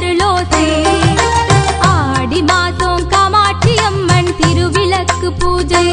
அருளோசை ஆடி மாதம் காமாட்சி அம்மன் திருவிளக்கு பூஜை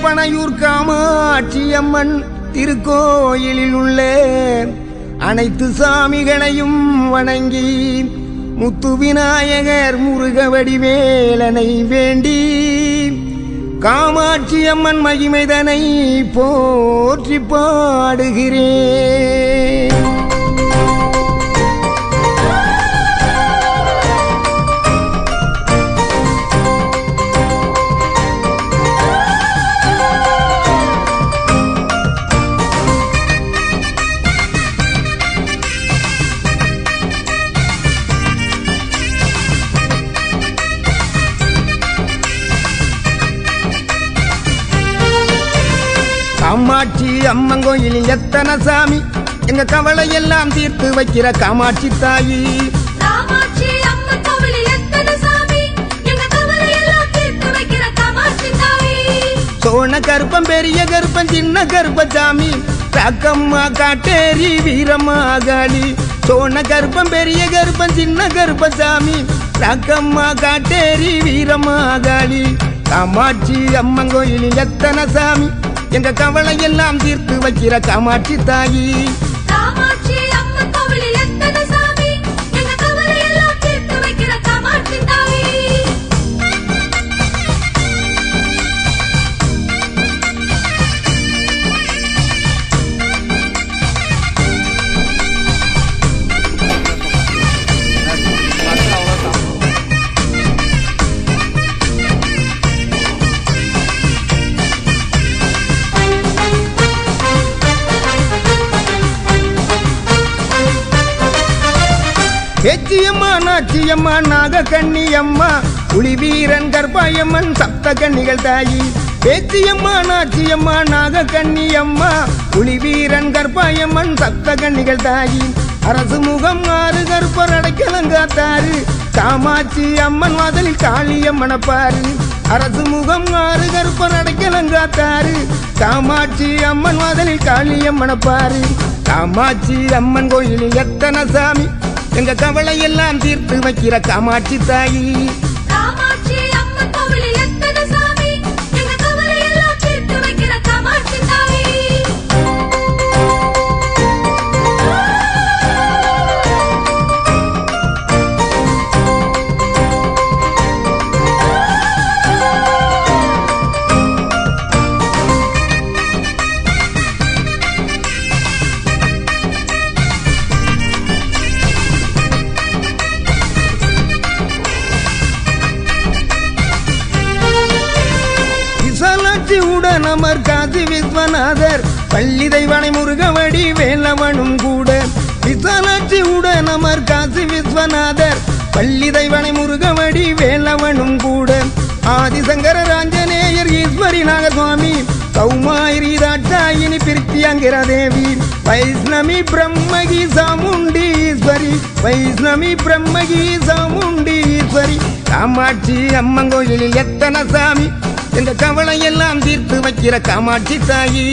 பனையூர் காமாட்சியம்மன் திருக்கோயிலில் உள்ள அனைத்து சாமிகளையும் வணங்கி முத்து விநாயகர் முருக வடிவேலனை வேண்டி காமாட்சியம்மன் மகிமைதனை போற்றி பாடுகிறேன். காமாட்சி அம்மன் கோயிலில் எத்தனை சாமி எங்க கவலை எல்லாம் தீர்த்து வைக்கிற காமாட்சி தாயி. காமாட்சி அம்மன் கோவிலில் எத்தனை சாமி எங்க கவலை எல்லாம் தீர்த்து வைக்கிற காமாட்சி தாயி. சோன கருப்பம் பெரிய கருப்பம் சின்ன கருப்பசாமி ராக்கம்மா காட்டேரி வீரம்மா காளி. சோன கருப்பம் பெரிய கருப்பம் சின்ன கருப்பசாமி ராக்கம்மா காட்டேரி வீரம்மா காளி. காமாட்சி அம்மன் கோயிலில் எத்தனை சாமி எங்க கவலை எல்லாம் தீர்த்து வைக்கிற காமாட்சி தாயி. காமாட்சி அம்மன் கோவிலில் எத்தனை சாமி எங்க கவலை எல்லாம் தீர்த்து வைக்கிற காமாட்சி தாயி. பேச்சியம்மா நாச்சியம்மா நாகக்கண்ணியம்மா புலிவீரன் கர்ப்பாயம்மன் சப்த கன்னிகள் தாயி. பேச்சியம்மா நாச்சியம்மா நாகக்கண்ணியம்மா புலிவீரன் கர்ப்பாயம்மன் சப்த கன்னிகள் தாயி. அரசு முகம் ஆறு கருப்பர் அடைக்கலங்காத்தாரு காமாட்சி அம்மன் வாசலில் காளியம்மன பாரு. அரசு முகம் ஆறு கருப்பர் அடைக்கலங்காத்தாரு காமாட்சி அம்மன் வாசலில் காளியம்மன பாரு. காமாட்சி அம்மன் கோயிலில் எத்தனை சாமி எங்க கவலை எல்லாம் தீர்த்து வைக்கிற காமாட்சி தாயி. காமாட்சி அம்மன் கோவிலில் எத்தனை சாமி எங்க கவலை எல்லாம் தீர்த்து வைக்கிற காமாட்சி தாயி. உடன் அமர் காசி விஸ்வநாதர் பள்ளி தெய்வானை முருகவடி வேலவனும் கூட. விசாலாட்சி உடன் அமர் காசி விஸ்வநாதர் பள்ளி தெய்வானை முருகவடி வேலவனும் கூட. ஆதிசங்கர ராஞ்சநேயர் ஈஸ்வரி நாகசுவாமி கௌமாரி தாட்சாயினி பிரித்தியங்கிற தேவி. வைஷ்ணவி பிரம்மகி சாமுண்டி ஈஸ்வரி வைஷ்ணவி பிரம்மகி சாமுண்டி ஈஸ்வரி. காமாட்சி அம்மன் கோயிலில் எத்தனை சாமி எங்க கவலை எல்லாம் தீர்த்து வைக்கிற காமாட்சி தாயி.